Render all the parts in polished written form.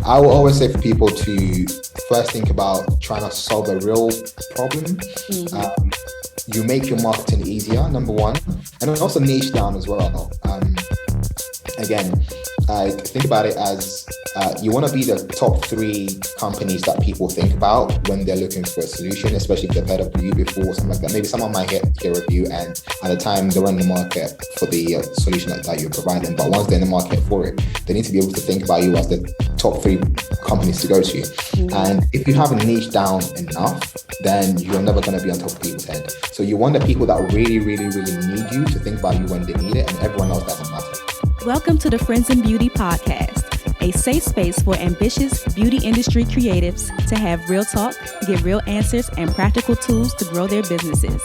I will always say for people to first think about trying to solve a real problem. You make your marketing easier, number one, and then also niche down as well. Again, I think about it as you want to be the top 3 companies that people think about when they're looking for a solution, especially if they've heard of you before, something like that. Maybe someone might hear of you, and at the time they're in the market for the solution that you're providing. But once they're in the market for it, they need to be able to think about you as the top 3 companies to go to. And if you haven't niche down enough, then you're never going to be on top of people's head. So you want the people that really, really, really need you to think about you when they need it, and everyone else doesn't matter. Welcome to the Friends in Beauty podcast, a safe space for ambitious beauty industry creatives to have real talk, get real answers, and practical tools to grow their businesses.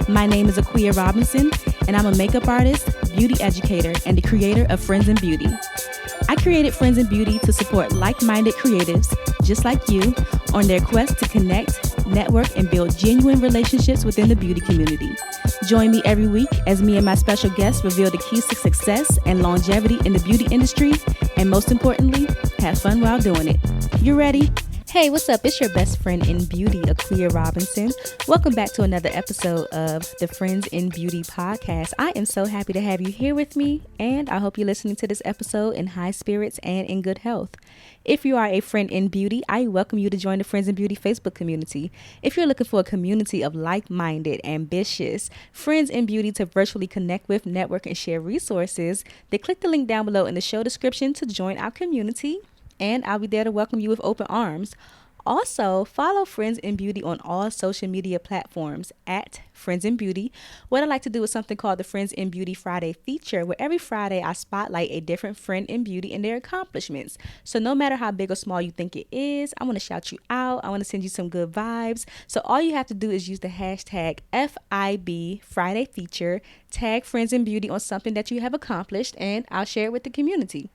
My name is Okyere Robinson, and I'm a makeup artist, beauty educator, and the creator of Friends in Beauty. I created Friends in Beauty to support like-minded creatives just like you on their quest to connect, network, and build genuine relationships within the beauty community. Join me every week as me and my special guests reveal the keys to success and longevity in the beauty industry, and most importantly, have fun while doing it. You ready? Hey, what's up? It's your best friend in beauty, Ava Robinson. Welcome back to another episode of the Friends in Beauty podcast. I am so happy to have you here with me, and I hope you're listening to this episode in high spirits and in good health. If you are a friend in beauty, I welcome you to join the Friends in Beauty Facebook community. If you're looking for a community of like-minded, ambitious friends in beauty to virtually connect with, network, and share resources, then click the link down below in the show description to join our community. And I'll be there to welcome you with open arms. Also, follow Friends in Beauty on all social media platforms at Friends in Beauty. What I like to do is something called the Friends in Beauty Friday feature, where every Friday I spotlight a different friend in beauty and their accomplishments. So no matter how big or small you think it is, I want to shout you out. I want to send you some good vibes. So all you have to do is use the hashtag FIB Friday feature, tag Friends in Beauty on something that you have accomplished, and I'll share it with the community.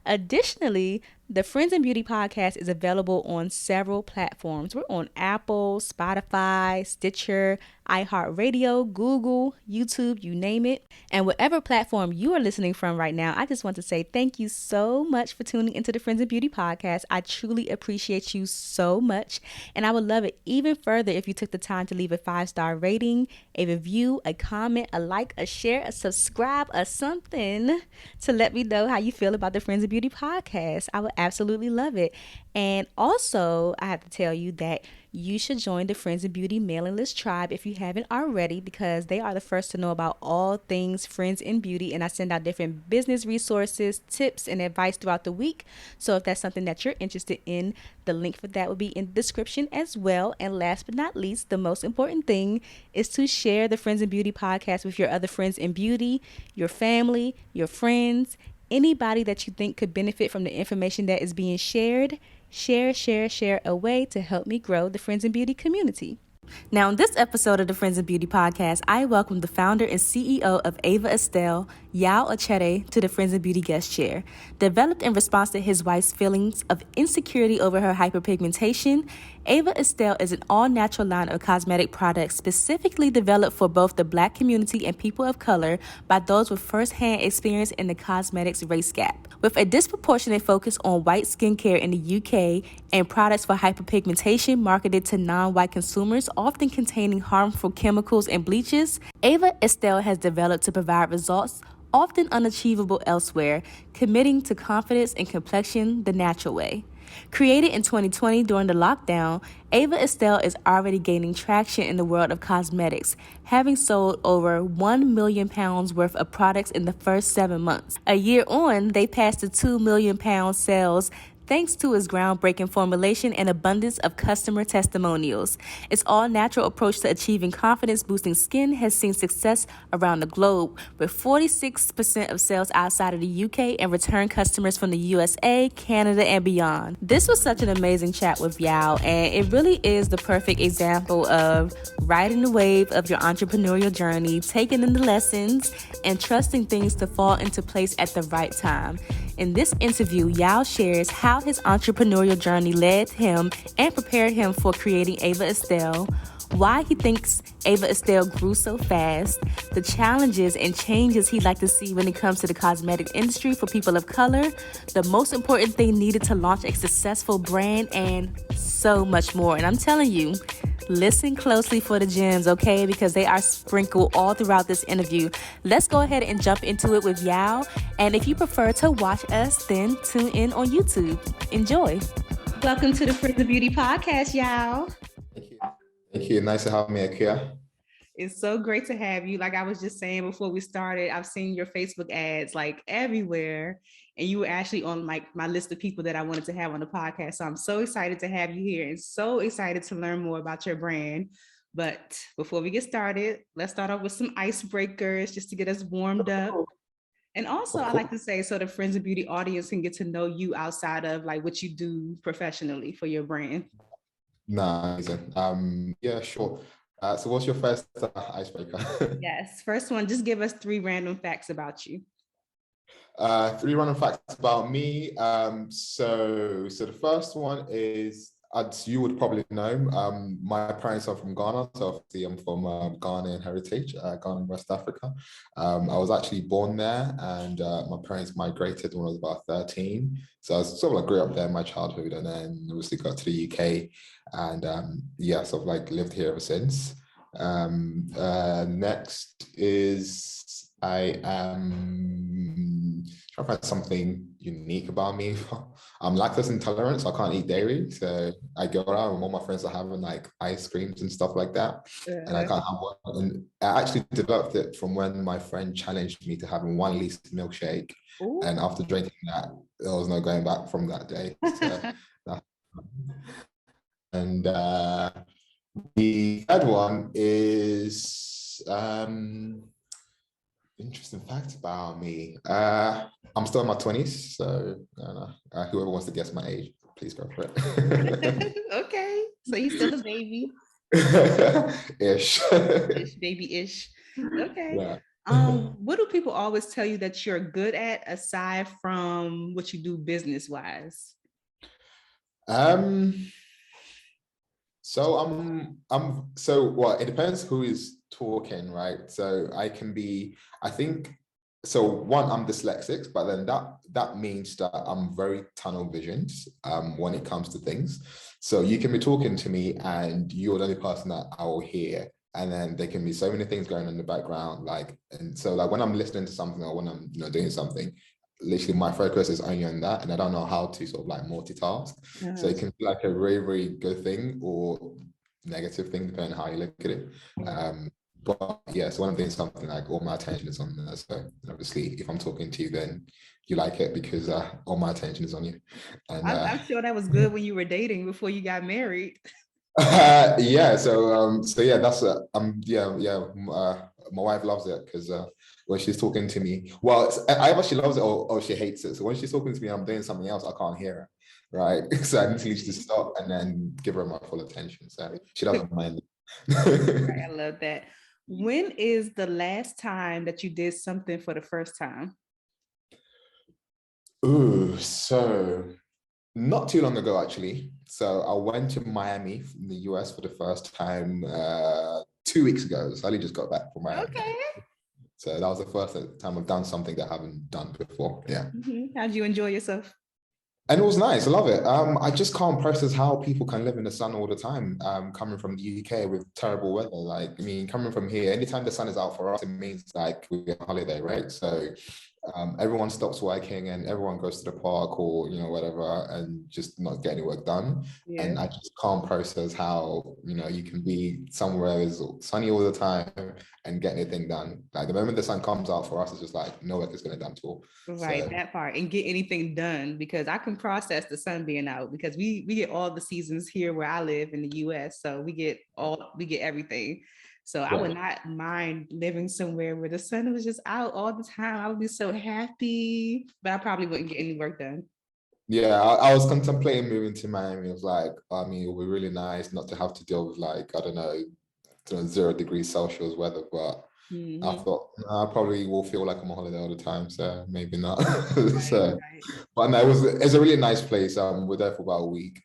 Additionally, the Friends in Beauty podcast is available on several platforms. We're on Apple, Spotify, Stitcher, iHeartRadio, Google, YouTube, you name it. And whatever platform you are listening from right now, I just want to say thank you so much for tuning into the Friends in Beauty podcast. I truly appreciate you so much. And I would love it even further if you took the time to leave a 5-star rating, a review, a comment, a like, a share, a subscribe, or something to let me know how you feel about the Friends in Beauty podcast. I would absolutely love it. And also, I have to tell you that you should join the Friends in Beauty mailing list tribe if you haven't already, because they are the first to know about all things Friends in Beauty, and I send out different business resources, tips, and advice throughout the week. So if that's something that you're interested in, the link for that will be in the description as well. And last but not least, the most important thing is to share the Friends in Beauty podcast with your other friends in beauty, your family, your friends, anybody that you think could benefit from the information that is being shared. Share away to help me grow the Friends in Beauty community. Now, in this episode of the Friends in Beauty podcast, I welcome the founder and CEO of Ava Estell, Yaw Okyere, to the Friends in Beauty guest chair. Developed in response to his wife's feelings of insecurity over her hyperpigmentation, Ava Estell is an all-natural line of cosmetic products specifically developed for both the Black community and people of color by those with first-hand experience in the cosmetics race gap. With a disproportionate focus on white skincare in the UK and products for hyperpigmentation marketed to non-white consumers, often containing harmful chemicals and bleaches, Ava Estelle has developed to provide results often unachievable elsewhere, committing to confidence and complexion the natural way. Created in 2020 during the lockdown, Ava Estelle is already gaining traction in the world of cosmetics, having sold over 1 million pounds worth of products in the first 7 months. A year on, they passed the 2 million pound sales thanks to its groundbreaking formulation and abundance of customer testimonials. Its all-natural approach to achieving confidence-boosting skin has seen success around the globe, with 46% of sales outside of the UK and return customers from the USA, Canada, and beyond. This was such an amazing chat with Yaw, and it really is the perfect example of riding the wave of your entrepreneurial journey, taking in the lessons, and trusting things to fall into place at the right time. In this interview, Yaw shares how his entrepreneurial journey led him and prepared him for creating Ava Estelle, why he thinks Ava Estelle grew so fast, the challenges and changes he'd like to see when it comes to the cosmetic industry for people of color, the most important thing needed to launch a successful brand, and so much more. And I'm telling you, listen closely for the gems, okay? Because they are sprinkled all throughout this interview. Let's go ahead and jump into it with Yaw. And if you prefer to watch us, then tune in on YouTube. Enjoy. Welcome to the Friends of Beauty podcast, Yaw. Thank you. Thank you. Nice to have me, Okyere. It's so great to have you. Like I was just saying before we started, I've seen your Facebook ads like everywhere. And you were actually on like my list of people that I wanted to have on the podcast. So I'm so excited to have you here and so excited to learn more about your brand. But before we get started, let's start off with some icebreakers just to get us warmed up. And also I like to say, so the Friends of Beauty audience can get to know you outside of like what you do professionally for your brand. Nice. Yeah, sure. So what's your first icebreaker? Yes. First one, just give us 3 random facts about you. 3 random facts about me. So the first one is, as you would probably know, my parents are from Ghana, so obviously I'm from Ghanaian heritage, Ghana, West Africa. I was actually born there, and my parents migrated when I was about 13. So I was sort of like grew up there in my childhood, and then obviously got to the UK, and yeah, sort of like lived here ever since. Next is I am trying to find something unique about me. I'm lactose intolerant, so I can't eat dairy. So I go around and all my friends are having like ice creams and stuff like that. And I can't have one. And I actually developed it from when my friend challenged me to having 1 liter milkshake. Ooh. And after drinking that, there was no going back from that day. So and the third one is interesting fact about me. I'm still in my 20s, so whoever wants to guess my age, please go for it. Okay, so you're still a baby. Ish. Baby-ish. Okay. Yeah. What do people always tell you that you're good at aside from what you do business-wise? So it depends who is talking, right? So I think, so one, I'm dyslexic, but then that means that I'm very tunnel visioned when it comes to things. So you can be talking to me and you're the only person that I will hear. And then there can be so many things going on in the background, and so when I'm listening to something or when I'm doing something, literally my focus is only on that, and I don't know how to sort of like multitask. Yes. So it can be like a very, very good thing or negative thing depending on how you look at it. But yeah, so when I'm doing something, like all my attention is on there. So obviously if I'm talking to you, then you like it because all my attention is on you. And I'm sure that was good when you were dating before you got married. Yeah, so yeah, that's my wife loves it because when she's talking to me, well, either she loves it or she hates it. So when she's talking to me and I'm doing something else, I can't hear her, right? So I need to just stop and then give her my full attention. So she doesn't mind. I love that. When is the last time that you did something for the first time? Ooh, so not too long ago, actually. So I went to Miami in the US for the first time 2 weeks ago. So I just got back from Miami. Okay. So that was the first time I've done something that I haven't done before. Yeah. Mm-hmm. How'd you enjoy yourself? And it was nice. I love it. I just can't process how people can live in the sun all the time. Coming from the UK with terrible weather. Like, I mean, coming from here, anytime the sun is out for us, it means like we're on holiday, right? So everyone stops working and everyone goes to the park or whatever and just not get any work done. Yeah. And I just can't process how you can be somewhere is sunny all the time and get anything done. Like the moment the sun comes out for us, it's just like no work is going to done at all. Right, so that part, and get anything done, because I can process the sun being out because we get all the seasons here where I live in the US, so we get everything. So yeah. I would not mind living somewhere where the sun was just out all the time. I would be so happy, but I probably wouldn't get any work done. Yeah, I was contemplating moving to Miami. It was like, I mean, it would be really nice not to have to deal with like, I don't know, 0 degrees Celsius weather, but I thought, I probably will feel like I'm on holiday all the time, so maybe not. So, Right. but no, it's a really nice place. We're there for about a week.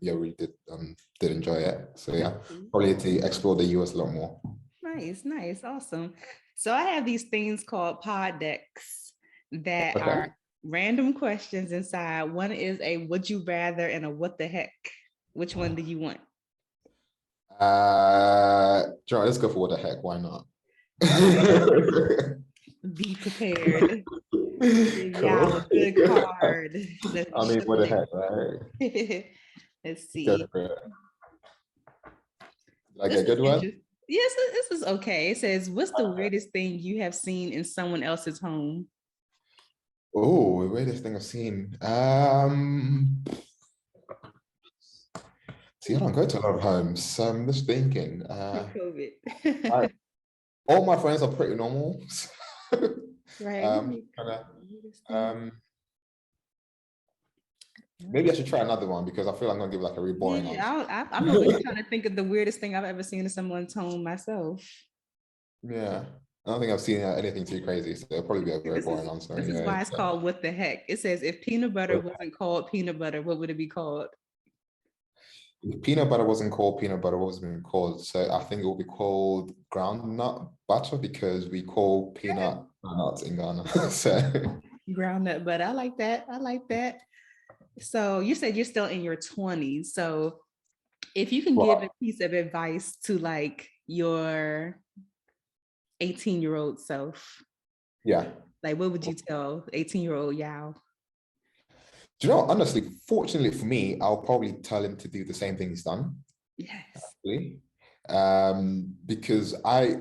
Yeah, we did enjoy it. So yeah, probably to explore the US a lot more. Nice, awesome. So I have these things called pod decks that Okay. are random questions inside. One is a would you rather and a what the heck. Which one do you want? John, let's go for what the heck. Why not? Be prepared. Yeah, Cool. a good card. I mean, what the heck, right? Let's Go see. for it. Did I This get a is good one? interesting. Yes, this is okay. It says, what's the weirdest thing you have seen in someone else's home? Oh, the weirdest thing I've seen. See, I don't go to a lot of homes, so I'm just thinking. COVID. All my friends are pretty normal. Right. Maybe I should try another one because I feel I'm gonna give like a really boring answer. I'm over here trying to think of the weirdest thing I've ever seen in someone's home myself. Yeah, I don't think I've seen anything too crazy, so it'll probably be a very boring answer. This is why it's called what the heck. It says if peanut butter wasn't called peanut butter, what would it be called? If peanut butter wasn't called peanut butter, what was it called? So I think it will be called groundnut butter because we call peanut nuts in Ghana. So groundnut butter. I like that. So you said you're still in your 20s. So if you can give a piece of advice to like your 18-year-old self, yeah, like what would you tell 18-year-old Yaw? Do you know, honestly, fortunately for me, I'll probably tell him to do the same thing he's done. Yes. Actually. Because I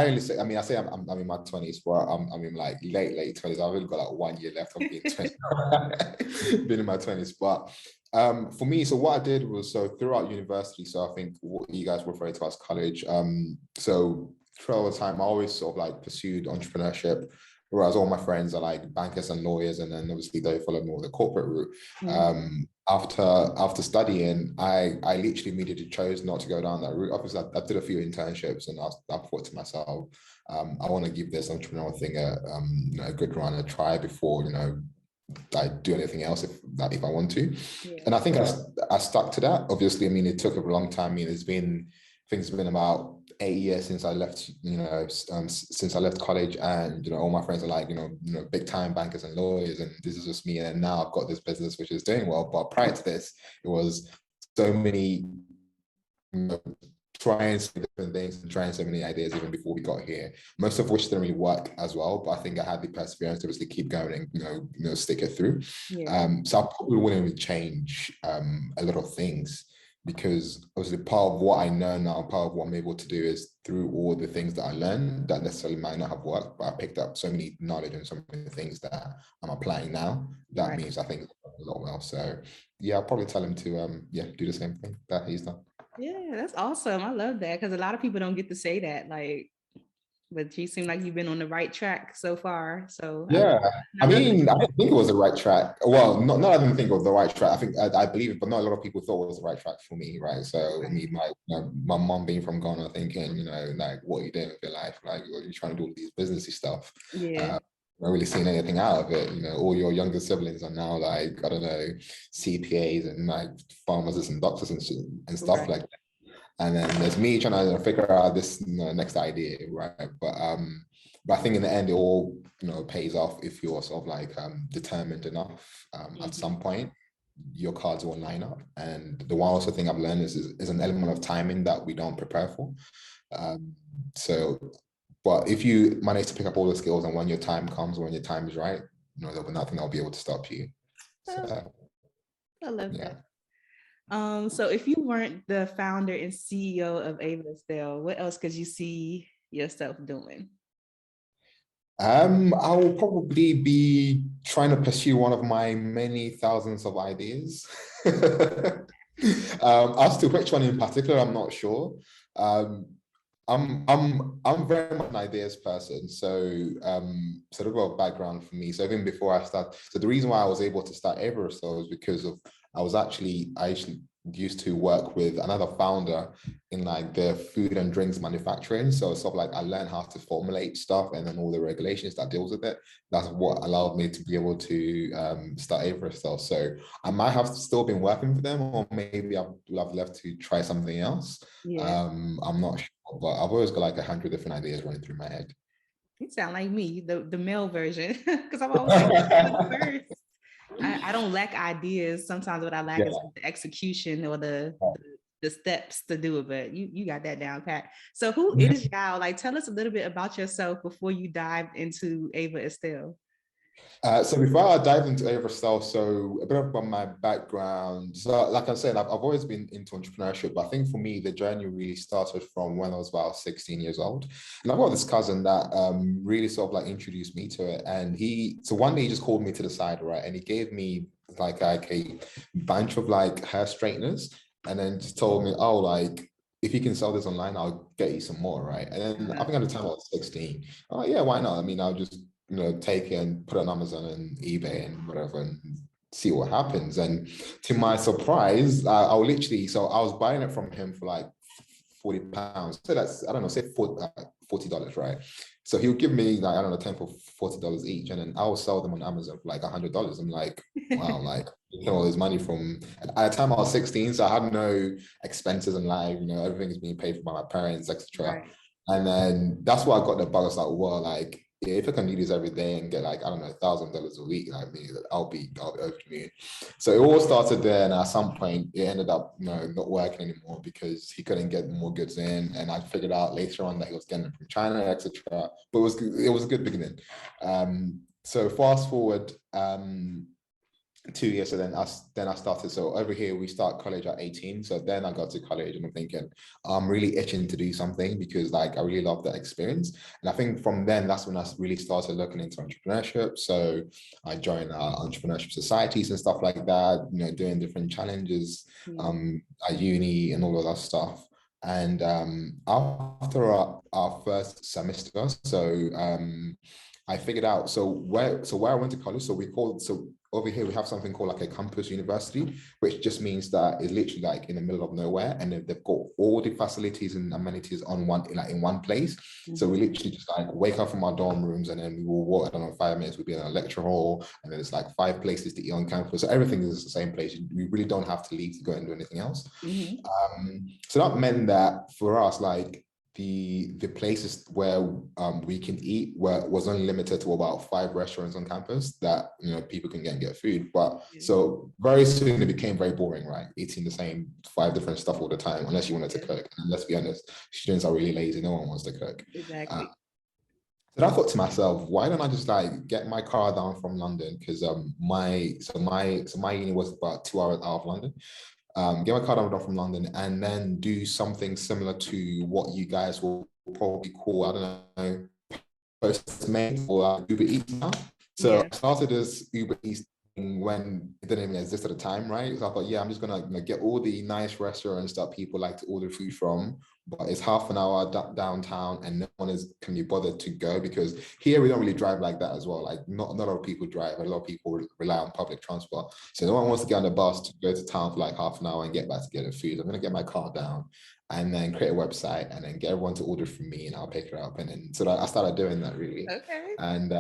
only say, I mean, I say I'm in my 20s, but I'm in like late 20s. I've only got like 1 year left of being 20, being in my 20s. But for me, so what I did was, so throughout university, so I think what you guys refer to as college, so throughout the time, I always sort of like pursued entrepreneurship, whereas all my friends are like bankers and lawyers, and then obviously they follow more the corporate route. After studying, I literally immediately chose not to go down that route. Obviously, I did a few internships, and I thought to myself, I want to give this entrepreneurial thing a good run, a try before I do anything else if I want to. Yeah. And I think I stuck to that. Obviously, I mean, it took a long time. I mean, it's been about 8 years since I left, since I left college, and all my friends are like, big time bankers and lawyers, and this is just me. And now I've got this business which is doing well. But prior to this, it was so many, trying some different things and trying so many ideas even before we got here. Most of which didn't really work as well. But I think I had the perseverance to obviously keep going and stick it through. Yeah. So I probably wouldn't really change a lot of things, because obviously part of what I know now, part of what I'm able to do is through all the things that I learned that necessarily might not have worked, but I picked up so many knowledge and so many things that I'm applying now. That means I think a lot well. So yeah, I'll probably tell him to do the same thing that he's done. Yeah, that's awesome. I love that, because a lot of people don't get to say that. But you seem like you've been on the right track so far. So yeah, I mean, I don't think it was the right track. Well, not I didn't think it was the right track. I think I believe it, but not a lot of people thought it was the right track for me, right? So I mean, my mom being from Ghana, thinking, like, what are you doing with your life? Like, you're trying to do all these businessy stuff. Yeah. Not really seeing anything out of it. All your younger siblings are now like, I don't know, CPAs and like pharmacists and doctors and stuff like that. And then there's me trying to figure out this next idea, right? But I think in the end, it all pays off if you're sort of like determined enough. At some point, your cards will line up. And the one also thing I've learned is an element of timing that we don't prepare for. But if you manage to pick up all the skills, and when your time comes, when your time is right, there'll be nothing that'll be able to stop you. So, I love that. So if you weren't the founder and CEO of Ava Estelle, what else could you see yourself doing? I will probably be trying to pursue one of my many thousands of ideas. As to which one in particular, I'm not sure. I'm very much an ideas person. So sort of a background for me. So even before I start, so the reason why I was able to start Ava Estelle was because of I actually used to work with another founder in like the food and drinks manufacturing. So sort of like I learned how to formulate stuff and then all the regulations that deals with it. That's what allowed me to be able to start Ava Estelle. So I might have still been working for them, or maybe I would have left to try something else. Yeah. I'm not sure, but I've always got like 100 different ideas running through my head. You sound like me, the male version, because I'm always like, what's first? I don't lack ideas. Sometimes what I lack is Yeah. the execution or the steps to do it. But you got that down pat. So who is Yaw? Like, tell us a little bit about yourself before you dive into Ava Estelle. So before I dive into Ava Estelle, so a bit about my background. So like I said, I've always been into entrepreneurship, but I think for me, the journey really started from when I was about 16 years old. And I've got this cousin that really sort of like introduced me to it. And so one day he just called me to the side, right? And he gave me like a bunch of like hair straighteners and then just told me, oh, like, if you can sell this online, I'll get you some more, right? And then I think at the time I was 16. Oh yeah, why not? I mean, I'll just take it and put it on Amazon and eBay and whatever and see what happens. And to my surprise, I'll literally, so I was buying it from him for like £40. So that's, I don't know, say $40, right? So he'll give me like, I don't know, 10 for $40 each. And then I'll sell them on Amazon for like $100. I'm like, wow, like all this money from, at the time I was 16, so I had no expenses in life, everything is being paid for by my parents, etc. Right. And then that's why I got the bug. I was like, well, like, if I can do this every day and get like, I don't know, $1,000 a week, like me, I'll be over the moon. So it all started there, and at some point it ended up, not working anymore because he couldn't get more goods in, and I figured out later on that he was getting them from China, etc. But it was a good beginning. So fast forward 2 years, so then I started. So over here we start college at 18. So then I got to college and I'm thinking I'm really itching to do something because like I really love that experience. And I think from then that's when I really started looking into entrepreneurship. So I joined entrepreneurship societies and stuff like that, doing different challenges at uni and all of that stuff. And after our first semester, so I figured out where I went to college. So over here we have something called like a campus university, which just means that it's literally like in the middle of nowhere, and they've got all the facilities and amenities in one place. Mm-hmm. So we literally just like wake up from our dorm rooms, and then we will walk, I don't know, 5 minutes, we'll be in a lecture hall, and then there's like 5 places to eat on campus. So everything is the same place. We really don't have to leave to go and do anything else. Mm-hmm. So that meant that for us, like the places where we can eat was only limited to about 5 restaurants on campus that people can get food. But so very soon it became very boring, right? Eating the same 5 different stuff all the time, unless you wanted to cook. And let's be honest, students are really lazy. No one wants to cook. Exactly. So I thought to myself, why don't I just like get my car down from London? Because my uni was about 2 hours out of London. Get my card down from London and then do something similar to what you guys will probably call, I don't know, Postmates or Uber Eats now. So I started as Uber Eats when it didn't even exist at the time, right? So I thought, I'm just gonna get all the nice restaurants that people like to order food from, but it's half an hour downtown and no one can be bothered to go, because here we don't really drive like that as well. Like not a lot of people drive, a lot of people rely on public transport. So no one wants to get on the bus to go to town for like half an hour and get back to get the food. I'm gonna get my car down and then create a website and then get everyone to order from me and I'll pick it up. And then so I started doing that really. Okay. And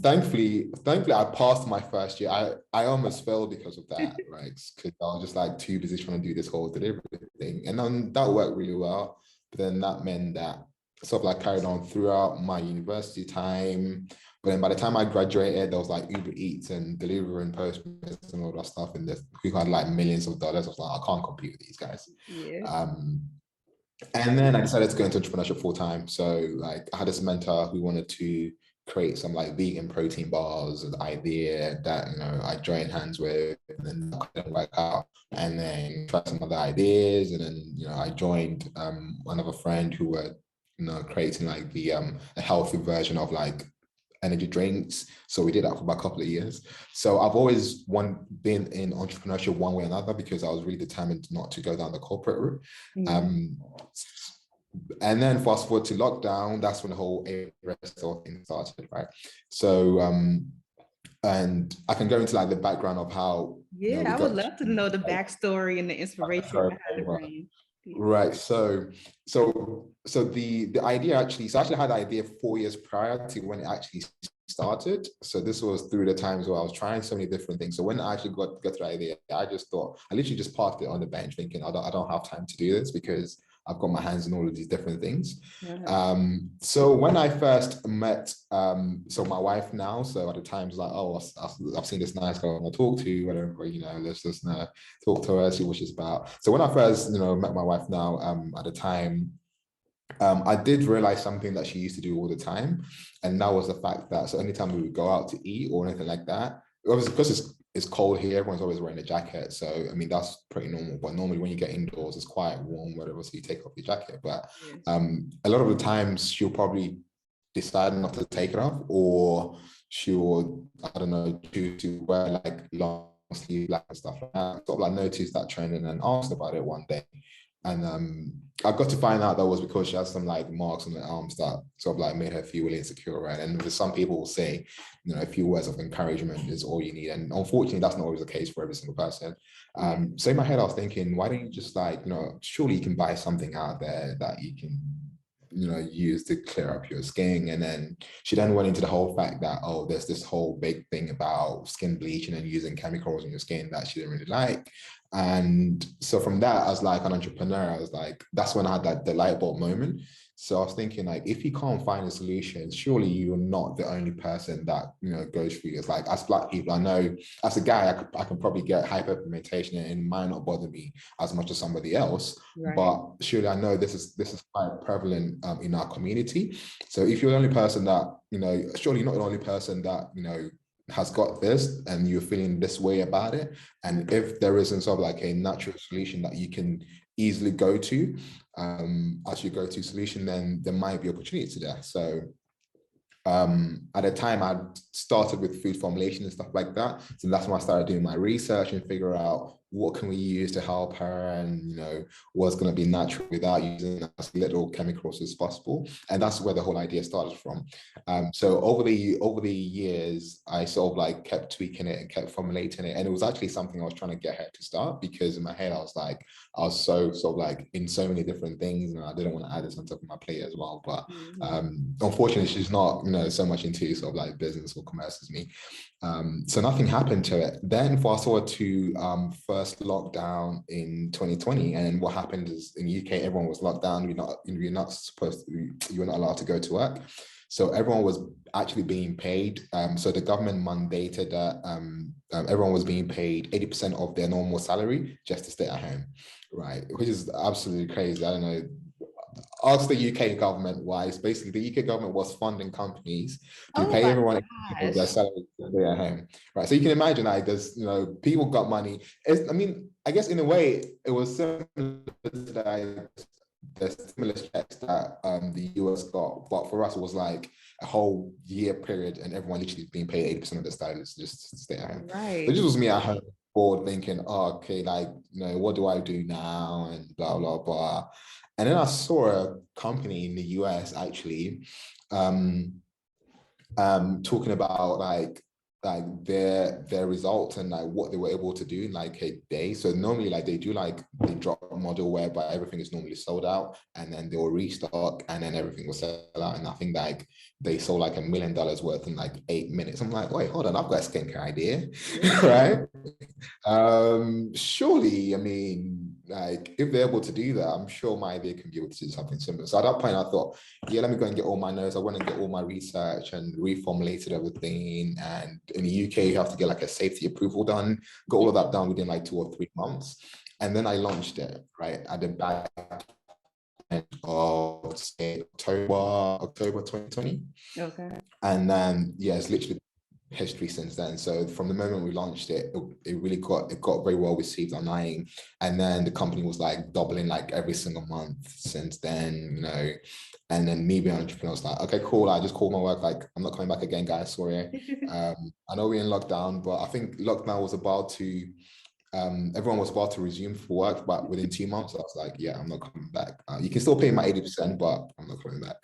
thankfully I passed my first year. I almost failed because of that, right? Because I was just like too busy trying to do this whole delivery thing, and then that worked really well. But then that meant that sort of like carried on throughout my university time. But then by the time I graduated, there was like Uber Eats and Deliveroo and Postmates and all that stuff, and we had like millions of dollars. I was like, I can't compete with these guys. And then I decided to go into entrepreneurship full time. So like I had this mentor who wanted to create some like vegan protein bars, an idea that I joined hands with, and then that couldn't work out, and then tried some other ideas, and then I joined another friend who were creating like the a healthy version of like energy drinks. So we did that for about a couple of years. So I've always been in entrepreneurship one way or another because I was really determined not to go down the corporate route. And then fast forward to lockdown, that's when the whole Ava Estelle thing started, right? So and I can go into like the background of how Yeah, we I would got love to know the backstory and the inspiration behind the to, brand. Yeah. right. So the idea actually, so I actually had the idea 4 years prior to when it actually started. So this was through the times where I was trying so many different things. So when I actually got the idea, I just thought, I literally just parked it on the bench thinking, I don't have time to do this because I've got my hands in all of these different things. So when I first met, so my wife now, so at the time was like, oh, I've seen this nice girl I want to talk to, whatever, let's just talk to her, see what she's about. So when I first, met my wife now, at the time, I did realize something that she used to do all the time, and that was the fact that so anytime we would go out to eat or anything like that, obviously because it's cold here, everyone's always wearing a jacket. So I mean that's pretty normal. But normally when you get indoors, it's quite warm, whatever. So you take off your jacket. But a lot of the times she'll probably decide not to take it off, or she'll, I don't know, choose to wear like long sleeve black and stuff like that. Sort of like noticed that trend and then asked about it one day. And I got to find out that was because she has some like marks on the arms that sort of like made her feel really insecure, right? And some people will say, a few words of encouragement is all you need. And unfortunately, that's not always the case for every single person. So in my head, I was thinking, why don't you just like, surely you can buy something out there that you can, use to clear up your skin. And then she then went into the whole fact that, oh, there's this whole big thing about skin bleaching and using chemicals in your skin that she didn't really like. And so from that, as like an entrepreneur, I was like, that's when I had that the light bulb moment. So I was thinking, like, if you can't find a solution, surely you're not the only person that goes through this. Like, as Black people, I know as a guy, I can probably get hyperpigmentation and it might not bother me as much as somebody else. Right. But surely I know this is quite prevalent in our community. So if you're the only person that surely you're not the only person that has got this and you're feeling this way about it, and if there isn't sort of like a natural solution that you can easily go to as your go-to solution, then there might be opportunity there. So at the time I started with food formulation and stuff like that, so that's when I started doing my research and figure out what can we use to help her, and what's going to be natural without using as little chemicals as possible. And that's where the whole idea started from. So over the years, I sort of like kept tweaking it and kept formulating it, and it was actually something I was trying to get her to start, because in my head I was so sort of like in so many different things, and I didn't want to add this on top of my plate as well. But unfortunately, she's not so much into sort of like business or commerce as me. So nothing happened to it. Then fast forward to first lockdown in 2020, and what happened is in the UK, everyone was locked down. You're not allowed to go to work. So everyone was actually being paid. So the government mandated that everyone was being paid 80% of their normal salary just to stay at home, right? Which is absolutely crazy. I don't know. Ask the UK government why. Basically, the UK government was funding companies to pay everyone their salary to stay at home, right? So you can imagine, like, there's people got money. I guess in a way it was similar to the stimulus checks that the US got, but for us it was like a whole year period, and everyone literally being paid 80% of their salaries just to stay at home. Right. So this was me at home, bored, thinking, oh, okay, like, what do I do now, and blah blah blah. And then I saw a company in the US actually talking about like their results and like what they were able to do in like a day. So normally like they do like the drop model whereby everything is normally sold out, and then they will restock, and then everything will sell out. And I think like they sold like $1 million worth in like 8 minutes. I'm like, wait, hold on, I've got a skincare idea, right? Surely, like if they're able to do that, I'm sure my idea can be able to do something similar. So at that point I thought, yeah, let me go and get all my notes. I went and get all my research and reformulated everything. And in the UK, you have to get like a safety approval done, got all of that done within like 2 or 3 months. And then I launched it, right, at the back of say October 2020. Okay. And then it's literally history since then. So from the moment we launched it, it got very well received online, and then the company was like doubling like every single month since then, and then me being an entrepreneur was like, okay, cool, I just called my work, like, I'm not coming back again, guys, sorry. I know we're in lockdown, but I think lockdown was about to everyone was about to resume for work, but within 2 months, I was like, yeah, I'm not coming back. You can still pay my 80%, but I'm not coming back.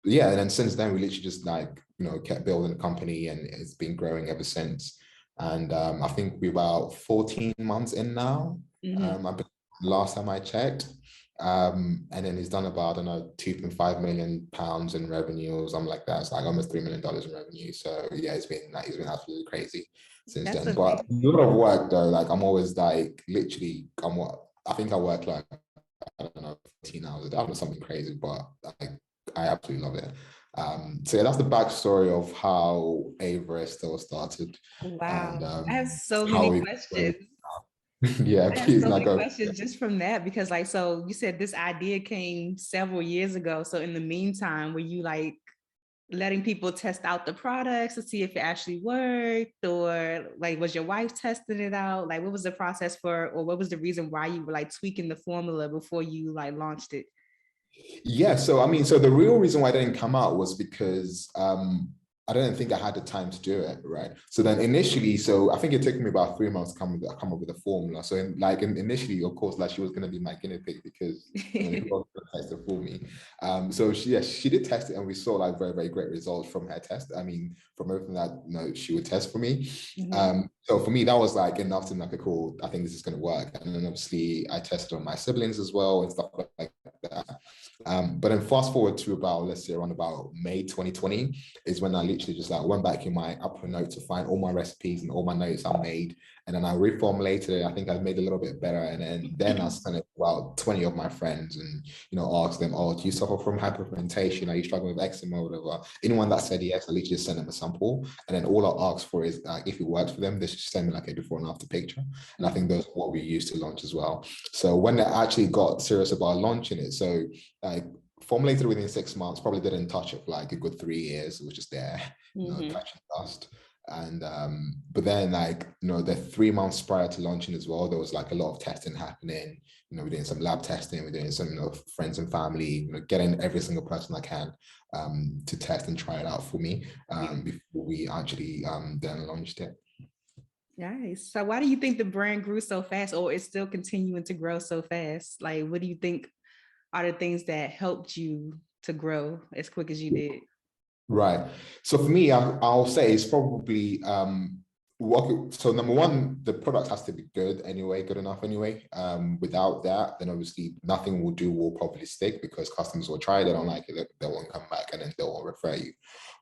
Yeah, and then since then, we literally just like, kept building the company, and it's been growing ever since. And I think we're about 14 months in now. Last time I checked. And then he's done about, I don't know, 2.5 million pounds in revenue or something like that. It's like almost $3 million in revenue. So yeah, it's been absolutely crazy since then. But a lot of work though, like I'm always like literally I think I work like, I don't know, 15 hours a day. I don't know, something crazy, but I absolutely love it. So yeah, that's the backstory of how Ava Estelle started. Wow. And I have so many questions. Yeah, I have please so not many go. questions just from that, because like, so you said this idea came several years ago. So in the meantime, were you like letting people test out the products to see if it actually worked, or like was your wife testing it out? Like what was the process for, or what was the reason why you were like tweaking the formula before you like launched it? Yeah, so I mean, so the real reason why it didn't come out was because I didn't think I had the time to do it, right? So then initially, so I think it took me about 3 months to come up with a formula. So initially, of course, like she was going to be my guinea pig because who else was going to test it for me? So she did test it, and we saw like very, very great results from her test. I mean, from everything that she would test for me. So for me, that was like enough to like, cool, I think this is going to work. And then obviously I tested on my siblings as well and stuff like that. But then fast forward to about, let's say around about May 2020 is when I literally just like went back in my upper note to find all my recipes and all my notes I made. And then I reformulated it. I think I made it a little bit better. And then I sent it to about 20 of my friends and, asked them, oh, do you suffer from hyperpigmentation? Are you struggling with eczema or whatever? Anyone that said yes, I literally just sent them a sample. And then all I asked for is if it works for them, they should send me like a before and after picture. And I think those are what we used to launch as well. So when they actually got serious about launching it, so like formulated within 6 months, probably didn't touch it for like a good 3 years. It was just there, touching dust. And but then like the 3 months prior to launching as well, there was like a lot of testing happening. We're doing some lab testing, we're doing some friends and family, getting every single person I can to test and try it out for me before we actually then launched it. Nice. So why do you think the brand grew so fast, or is still continuing to grow so fast? Like, what do you think are the things that helped you to grow as quick as you did? Right. So for me, I'll say it's probably so number one, the product has to be good anyway, good enough anyway. Without that, then obviously nothing will probably stick because customers will try, they don't like it, they won't come back, and then they'll refer you.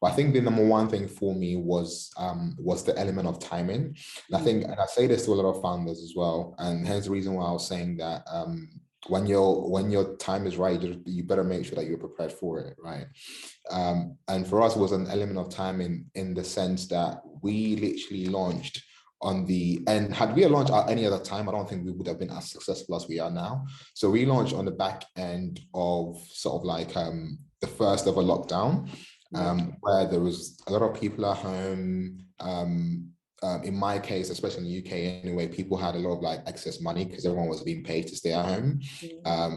But I think the number one thing for me was the element of timing. And I think, and I say this to a lot of founders as well, and hence the reason why I was saying that when your time is right, you better make sure that you're prepared for it, right? And for us, it was an element of time in the sense that we literally launched on the end. Had we launched at any other time, I don't think we would have been as successful as we are now. So we launched on the back end of sort of like the first of a lockdown, where there was a lot of people at home. In my case, especially in the UK anyway, people had a lot of like excess money because everyone was being paid to stay at home.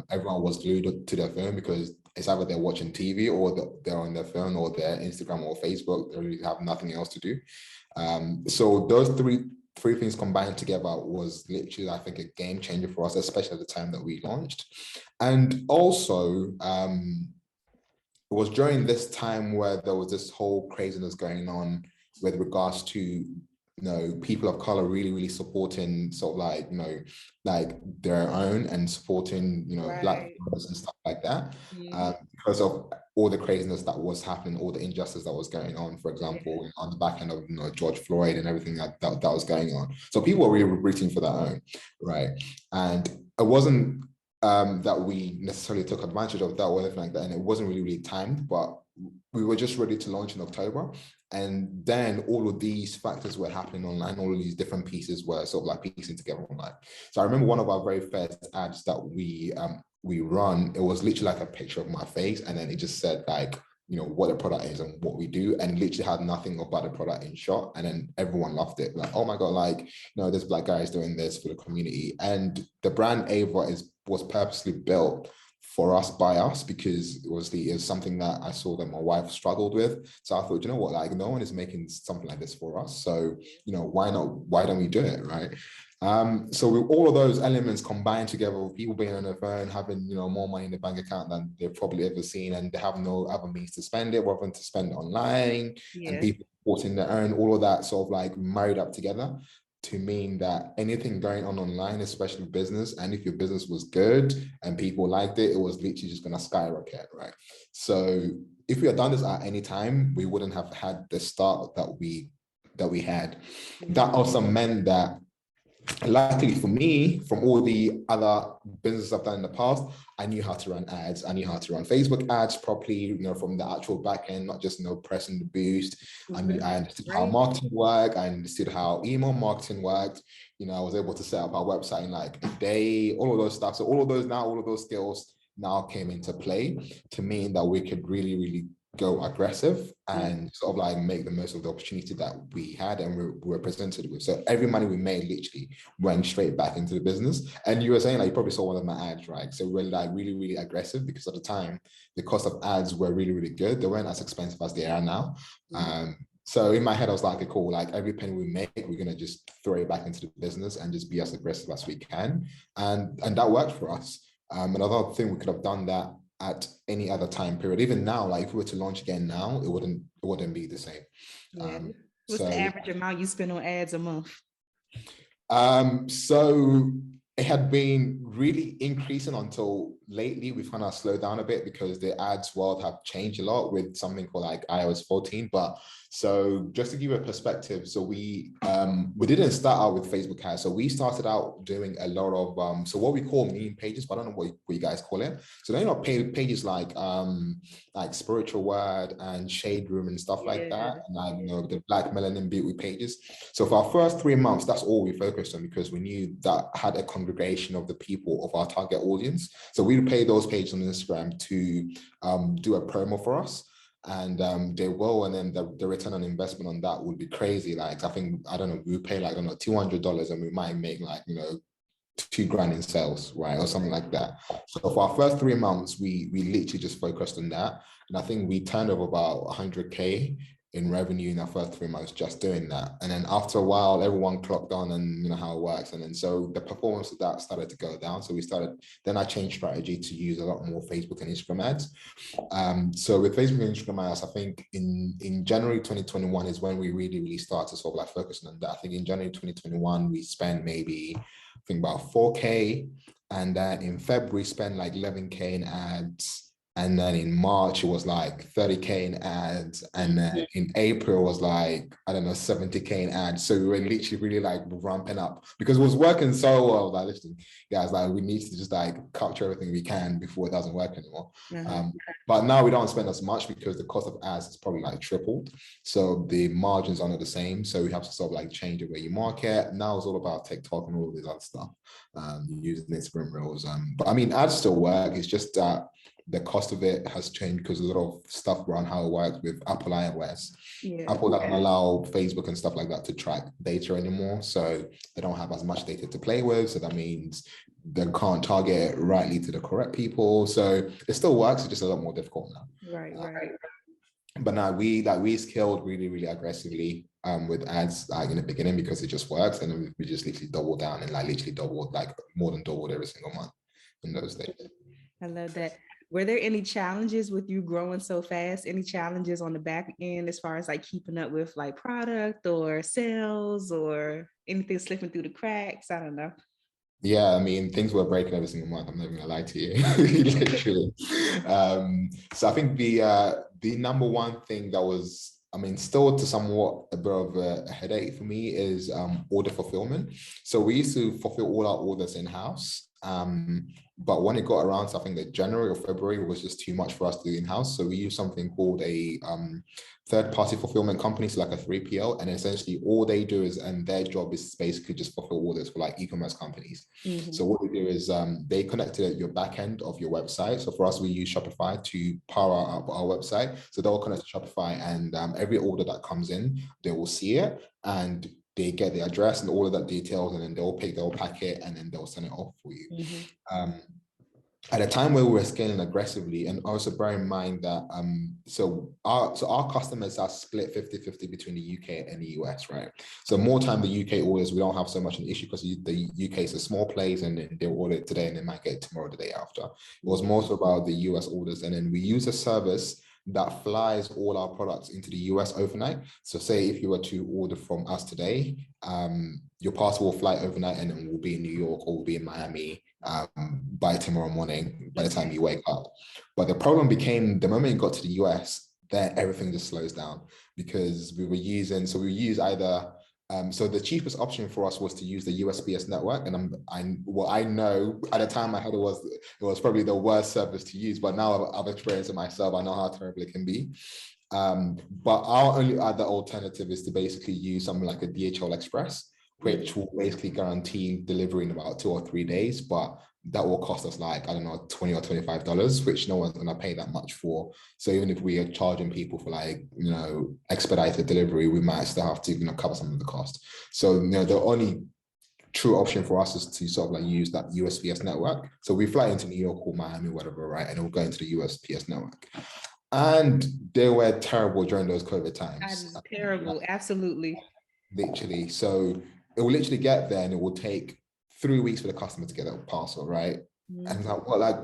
Everyone was glued to their phone because it's either they're watching TV or they're on their phone or their Instagram or Facebook. They really have nothing else to do. So those three things combined together was literally, I think, a game changer for us, especially at the time that we launched. And also, it was during this time where there was this whole craziness going on with regards to people of color really supporting sort of like like their own and supporting Black farmers and stuff like that, because of all the craziness that was happening, all the injustice that was going on, for example, on the back end of George Floyd and everything that was going on. So people were really rooting for their own, right? And it wasn't that we necessarily took advantage of that or anything like that, and it wasn't really timed, but we were just ready to launch in October. And then all of these factors were happening online, all of these different pieces were sort of like piecing together online. So I remember one of our very first ads that we run, it was literally like a picture of my face, and then it just said like, what the product is and what we do, and literally had nothing about the product in shot. And then everyone loved it. Like, oh my God, like, this Black guy is doing this for the community. And the brand Ava was purposely built for us by us, because obviously it's something that I saw that my wife struggled with. So I thought, you know what, like no one is making something like this for us. So, you know, why not? Why don't we do it, right? So with all of those elements combined together, with people being on their phone, having, you know, more money in the bank account than they've probably ever seen, and they have no other means to spend it, rather than to spend it online, and people supporting their own, all of that sort of like married up together to mean that anything going on online, especially business, and if your business was good and people liked it, it was literally just going to skyrocket, right? So if we had done this at any time, we wouldn't have had the start that we had. That also meant that, luckily for me, from all the other businesses I've done in the past, I knew how to run ads. I knew how to run Facebook ads properly, you know, from the actual back end, not just, you know, pressing the boost. I understood how marketing worked. I understood how email marketing worked. You know, I was able to set up our website in like a day, all of those stuff. So all of those skills now came into play to mean that we could really, really go aggressive and sort of like make the most of the opportunity that we had and we were presented with. So every money we made literally went straight back into the business. And you were saying, like, you probably saw one of my ads, right? So we were like really, really aggressive, because at the time the cost of ads were really, really good. They weren't as expensive as they are now. So in my head, I was like, okay, cool, like every penny we make, we're going to just throw it back into the business and just be as aggressive as we can. And that worked for us. Another thing, we could have done that at any other time period. Even now, like if we were to launch again now, it wouldn't be the same. What's the average amount you spend on ads a month? So it had been really increasing until lately. We've kind of slowed down a bit because the ads world have changed a lot with something called like iOS 14. But so just to give you a perspective, so we didn't start out with Facebook ads. So we started out doing a lot of so what we call meme pages, but I don't know what you guys call it. So they're not pages like Spiritual Word and Shade Room and stuff like that, and like, you know, the Black Melanin Beauty pages. So for our first 3 months, that's all we focused on, because we knew that had a congregation of the people of our target audience. So we would pay those pages on Instagram to do a promo for us. And they will, and then the return on investment on that would be crazy. Like, I think, I don't know, we pay like, I don't know, $200 and we might make like, you know, $2,000 in sales, right? Or something like that. So for our first 3 months, we literally just focused on that. And I think we turned over about 100K in revenue in our first 3 months just doing that. And then after a while, everyone clocked on, and you know how it works. And then so the performance of that started to go down. So then I changed strategy to use a lot more Facebook and Instagram ads. So with Facebook and Instagram ads, I think in January 2021 is when we really, really started to sort of like focus on that. I think in January 2021, we spent maybe, I think about 4K. And then in February, spent like 11K in ads. And then in March, it was like 30K in ads. And then in April, it was like, I don't know, 70K in ads. So we were literally really like ramping up, because it was working so well. Like, listen, guys, like we need to just like capture everything we can before it doesn't work anymore. But now we don't spend as much because the cost of ads is probably like tripled. So the margins are not the same. So we have to sort of like change the way you market. Now it's all about TikTok and all of this other stuff, using Instagram Reels. But I mean, ads still work. It's just that the cost of it has changed because a lot of stuff around how it works with Apple iOS. Apple doesn't allow Facebook and stuff like that to track data anymore. So they don't have as much data to play with. So that means they can't target rightly to the correct people. So it still works. It's just a lot more difficult now. Right. But now we scaled really, really aggressively with ads like in the beginning, because it just works. And then we just literally doubled down and like literally doubled, like more than doubled every single month in those days. I love that. Were there any challenges with you growing so fast? Any challenges on the back end as far as like keeping up with like product or sales or anything slipping through the cracks? I don't know. Yeah, I mean, things were breaking every single month. I'm not even gonna lie to you, literally. So I think the number one thing that was, I mean, still to somewhat a bit of a headache for me is order fulfillment. So we used to fulfill all our orders in-house. But when it got around to, I think that January or February, it was just too much for us to do in-house. So we use something called a third-party fulfillment company, so like a 3PL, and essentially all they do is, and their job is basically just fulfill orders for like e-commerce companies. So what we do is they connect to your back end of your website. So for us, we use Shopify to power up our website. So they'll connect to Shopify, and every order that comes in, they will see it, and they get the address and all of that details, and then they'll pack it, and then they'll send it off for you. at a time where we were scaling aggressively, and also bear in mind that our customers are split 50-50 between the UK and the US, right? So more time the UK orders, we don't have so much an issue because the UK is a small place and they'll order it today and they might get it tomorrow, the day after. It was more so about the US orders, and then we use a service that flies all our products into the US overnight. So say if you were to order from us today, your parcel will fly overnight and it will be in New York or will be in Miami by tomorrow morning, by the time you wake up. But the problem became the moment you got to the US, then everything just slows down, because we use either so the cheapest option for us was to use the USPS network, and I know at the time I had it was probably the worst service to use, but now I've experienced it myself. I know how terrible it can be. But our only other alternative is to basically use something like a DHL Express, which will basically guarantee delivery in about 2 or 3 days, but that will cost us like, I don't know, $20 or $25, which no one's gonna pay that much for. So even if we are charging people for like, expedited delivery, we might still have to, cover some of the cost. So, the only true option for us is to sort of like use that USPS network. So we fly into New York or Miami, whatever, right? And we'll go into the USPS network. And they were terrible during those COVID times. Terrible, absolutely. Literally. So it will literally get there and it will take 3 weeks for the customer to get a parcel, right? And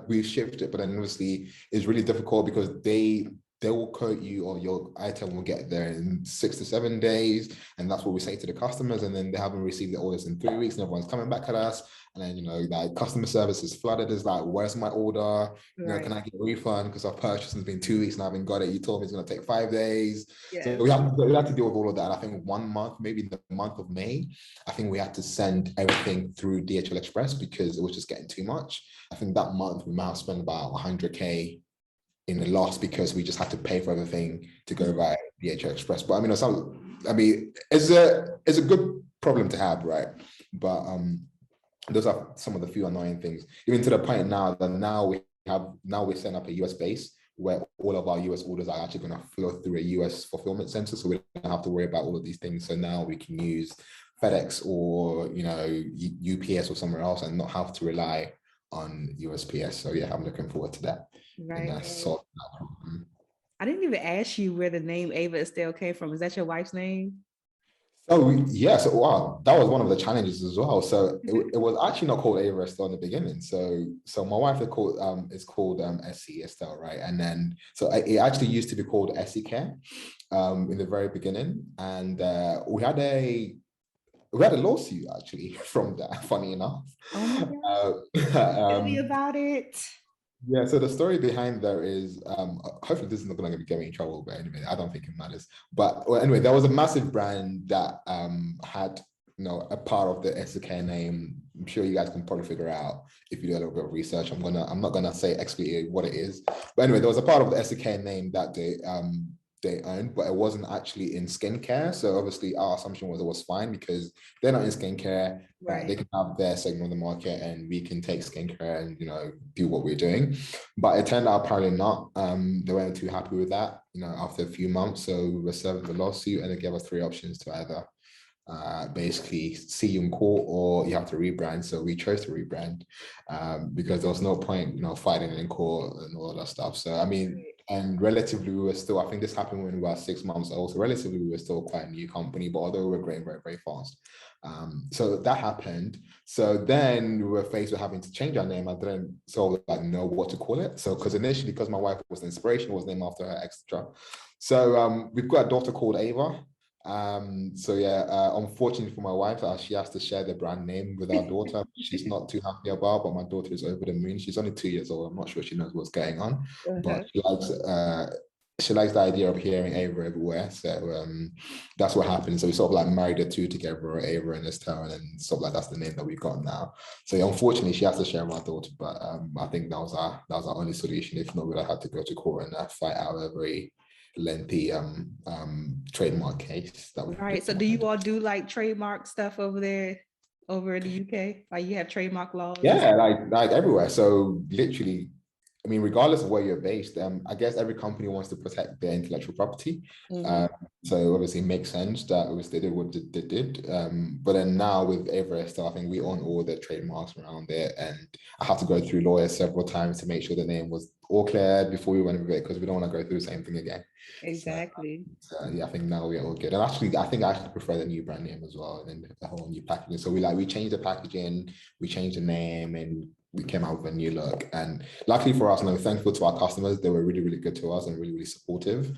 we've shipped it, but then obviously it's really difficult because they will quote you, or your item will get there in 6 to 7 days, and that's what we say to the customers, and then they haven't received the orders in 3 weeks and everyone's coming back at us, and then like customer service is flooded. It's like, where's my order? Can I get a refund because I've purchased and it's been 2 weeks and I haven't got it? You told me it's going to take 5 days. So we have to deal with all of that. And I think 1 month, maybe in the month of May, I think we had to send everything through DHL Express because it was just getting too much. I think that month we might have spent about 100K in a loss because we just had to pay for everything to go by DHL Express. But it's a good problem to have, right? But those are some of the few annoying things. Even to the point now that we're setting up a US base where all of our US orders are actually going to flow through a US fulfillment center, so we don't have to worry about all of these things. So now we can use FedEx or UPS or somewhere else and not have to rely on USPS. So yeah, I'm looking forward to that. Right. I didn't even ask you where the name Ava Estelle came from. Is that your wife's name? Oh yeah, so wow, that was one of the challenges as well. So it was actually not called Ava Estelle in the beginning. So my wife is called SC Estelle, right? And then so it actually used to be called SC Care in the very beginning, and we had a lawsuit actually from that, funny enough. Oh my God. Tell me about it. Yeah, so the story behind there is, hopefully this is not going to get me in trouble, but anyway, I don't think it matters. But anyway, there was a massive brand that had a part of the SK name. I'm sure you guys can probably figure out if you do a little bit of research. I'm not gonna say explicitly what it is, but anyway, there was a part of the SK name that they owned, but it wasn't actually in skincare. So obviously our assumption was it was fine because they're not in skincare, right? They can have their segment of the market and we can take skincare and do what we're doing. But it turned out apparently not. They weren't too happy with that, after a few months. So we were served the lawsuit and they gave us 3 options to either basically see you in court or you have to rebrand. So we chose to rebrand because there was no point fighting in court and all that stuff. So and relatively we were still, I think this happened when we were 6 months old, so relatively we were still quite a new company, but although we were growing very, very fast. So that happened. So then we were faced with having to change our name. I didn't know what to call it. So because initially, because my wife was the inspiration, was named after her extra. So we've got a daughter called Ava. Unfortunately for my wife, she has to share the brand name with our daughter. She's not too happy about, but my daughter is over the moon. She's only 2 years old. I'm not sure she knows what's going on, but she likes the idea of hearing Ava everywhere. So that's what happened. So we sort of like married the two together, Ava and Estelle, and then sort of like that's the name that we got now. So unfortunately, she has to share my daughter, but I think that was our only solution. If not, we'd have had to go to court and fight out a very lengthy trademark case. Right. So do you all do like trademark stuff over there, over in the UK? Like you have trademark laws? Yeah, like everywhere. So literally I mean, regardless of where you're based, I guess every company wants to protect their intellectual property. So obviously it makes sense that obviously they did what they did. But then now with Ava Estell, I think we own all the trademarks around it. And I had to go through lawyers several times to make sure the name was all cleared before we went with it, because we don't want to go through the same thing again. Exactly. So yeah, I think now we're all good. And actually, I think I actually prefer the new brand name as well, and then the whole new packaging. So we changed the packaging, we changed the name, and we came out with a new look. And luckily for us, and I'm thankful to our customers, they were really, really good to us and really, really supportive.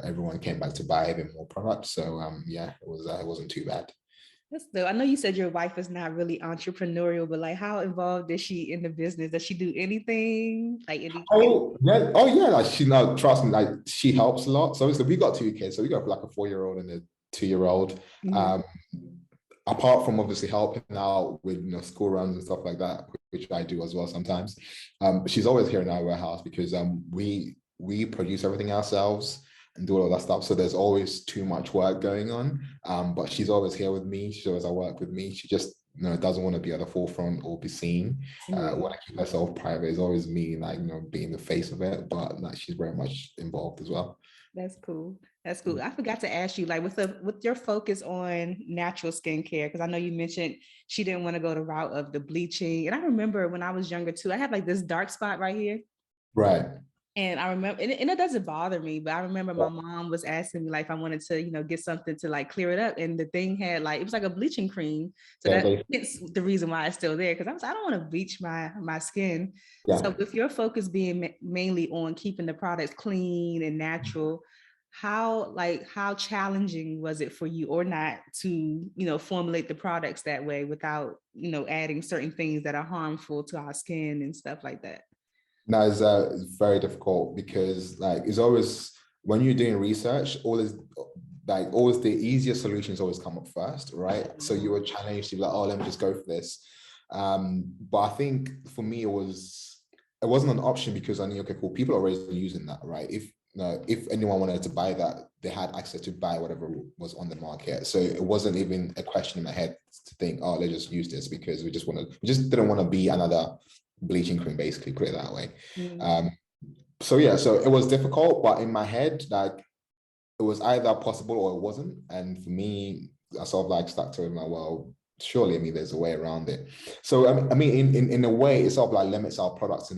Everyone came back to buy even more products. So yeah, it wasn't too bad. I know you said your wife is not really entrepreneurial, but like, how involved is she in the business? Does she do anything? Like any? Oh yeah, like she now trust me, like she helps a lot. So obviously we got 2 kids, so we got like a 4-year-old and a 2-year-old. Apart from obviously helping out with school runs and stuff like that, which I do as well sometimes. She's always here in our warehouse because we produce everything ourselves and do all of that stuff. So there's always too much work going on. But she's always here with me. She's always at work with me. She just doesn't want to be at the forefront or be seen. Want to keep herself private. It's always me, like being the face of it. But like she's very much involved as well. That's cool. That's cool. I forgot to ask you, like with your focus on natural skincare, because I know you mentioned she didn't want to go the route of the bleaching. And I remember when I was younger too, I had like this dark spot right here. Right. And I remember, and it doesn't bother me, but I remember my mom was asking me like if I wanted to, get something to like clear it up. And the thing had like, it was like a bleaching cream. So that's the reason why it's still there. Cause I don't want to bleach my skin. Yeah. So with your focus being mainly on keeping the products clean and natural, how challenging was it for you or not to, formulate the products that way without, adding certain things that are harmful to our skin and stuff like that? No, it's very difficult because like it's always when you're doing research, always the easier solutions always come up first, right? So you were challenged to be like, oh, let me just go for this. But I think for me it wasn't an option because I knew, okay, cool, people are already using that, right? If anyone wanted to buy that, they had access to buy whatever was on the market. So it wasn't even a question in my head to think, oh, let's just use this because we just didn't want to be another bleaching cream, basically, put it that way. So yeah, so it was difficult, but in my head, like it was either possible or it wasn't. And for me, I sort of like stuck to it, like, well, surely, I mean, there's a way around it. So I mean, in a way, it sort of like limits our products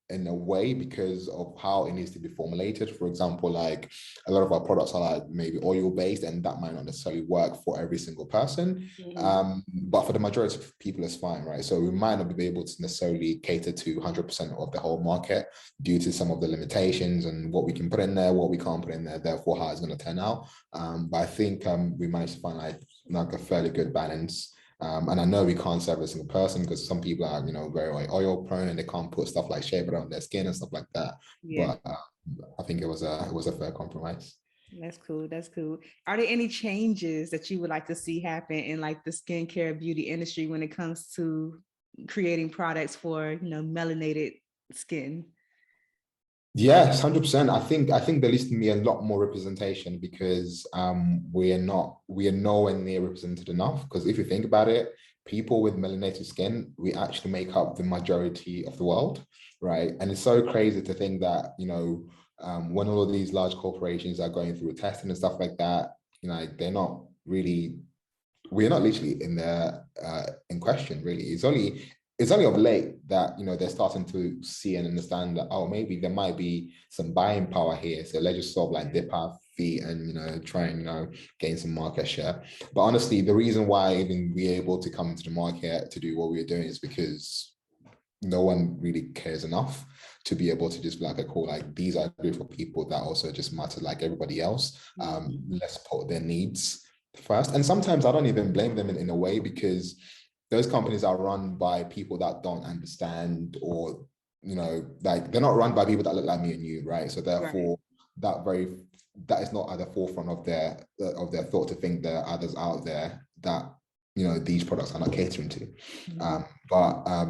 in a way because of how it needs to be formulated. For example, like a lot of our products are like maybe oil based, and that might not necessarily work for every single person. But for the majority of people, it's fine, right? So we might not be able to necessarily cater to 100% of the whole market due to some of the limitations and what we can put in there, what we can't put in there, therefore how it's going to turn out. But I think we managed to find like a fairly good balance. And I know we can't serve every single person because some people are, very oil prone and they can't put stuff like shea butter on their skin and stuff like that. Yeah. But I think it was a fair compromise. That's cool. That's cool. Are there any changes that you would like to see happen in like the skincare beauty industry when it comes to creating products for, melanated skin? Yes, 100%. I think there needs to be a lot more representation because we are nowhere near represented enough. Because if you think about it, people with melanated skin, we actually make up the majority of the world, right? And it's so crazy to think that, when all of these large corporations are going through testing and stuff like that, we're not literally in question, really. It's only of late that they're starting to see and understand that, oh, maybe there might be some buying power here, so let's just sort of like dip our feet and try and gain some market share. But honestly, the reason why even we're able to come into the market to do what we're doing is because no one really cares enough to be able to just be like, cool, like these are good for people that also just matter like everybody else. Let's put their needs first. And sometimes I don't even blame them in a way because those companies are run by people that don't understand, or like they're not run by people that look like me and you, right? So therefore, that is not at the forefront of their thought to think there are others out there that these products are not catering to. But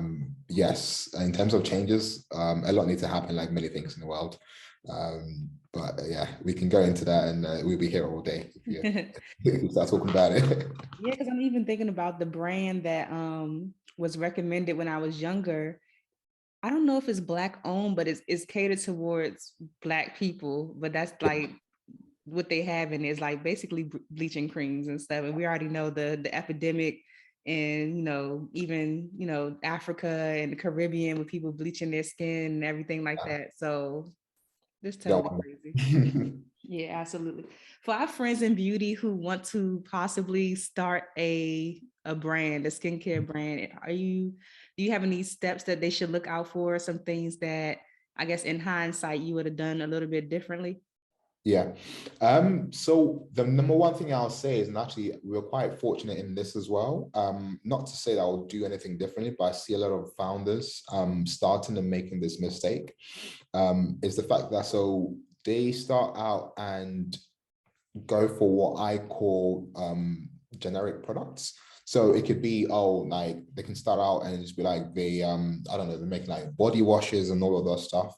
yes, in terms of changes, a lot needs to happen, like many things in the world. But yeah, we can go into that and we'll be here all day if you start talking about it. Yeah, because I'm even thinking about the brand that was recommended when I was younger. I don't know if it's Black owned, but it's catered towards Black people. But that's like what they have in is like basically bleaching creams and stuff. And we already know the epidemic in, even, Africa and the Caribbean with people bleaching their skin and everything like that. So it's totally crazy. Yeah. Yeah, absolutely. For our friends in beauty who want to possibly start a brand, a skincare brand, do you have any steps that they should look out for? Some things that I guess in hindsight you would have done a little bit differently? Yeah. So the number one thing I'll say is, and actually we're quite fortunate in this as well. Not to say that I'll do anything differently, but I see a lot of founders starting and making this mistake. Is the fact that so they start out and go for what I call generic products. So it could be, like they can start out and just be like they I don't know, they're making like body washes and all of that stuff.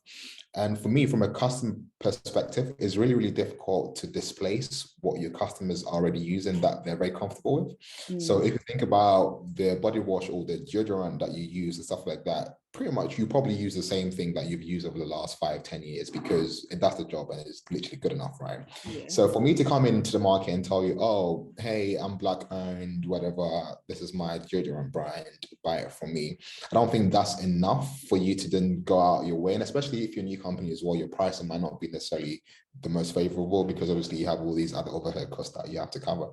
And for me, from a customer perspective, it's really, really difficult to displace what your customers are already using that they're very comfortable with. So if you think about the body wash or the deodorant that you use and stuff like that, pretty much you probably use the same thing that you've used over the last 5-10 years because it does the job and it's literally good enough, right? Yeah. So for me to come into the market and tell you, oh, hey, I'm Black owned, whatever, this is my deodorant brand, buy it from me, I don't think that's enough for you to then go out your way. And especially if you're a new company as well, your pricing might not be necessarily the most favorable because obviously you have all these other overhead costs that you have to cover.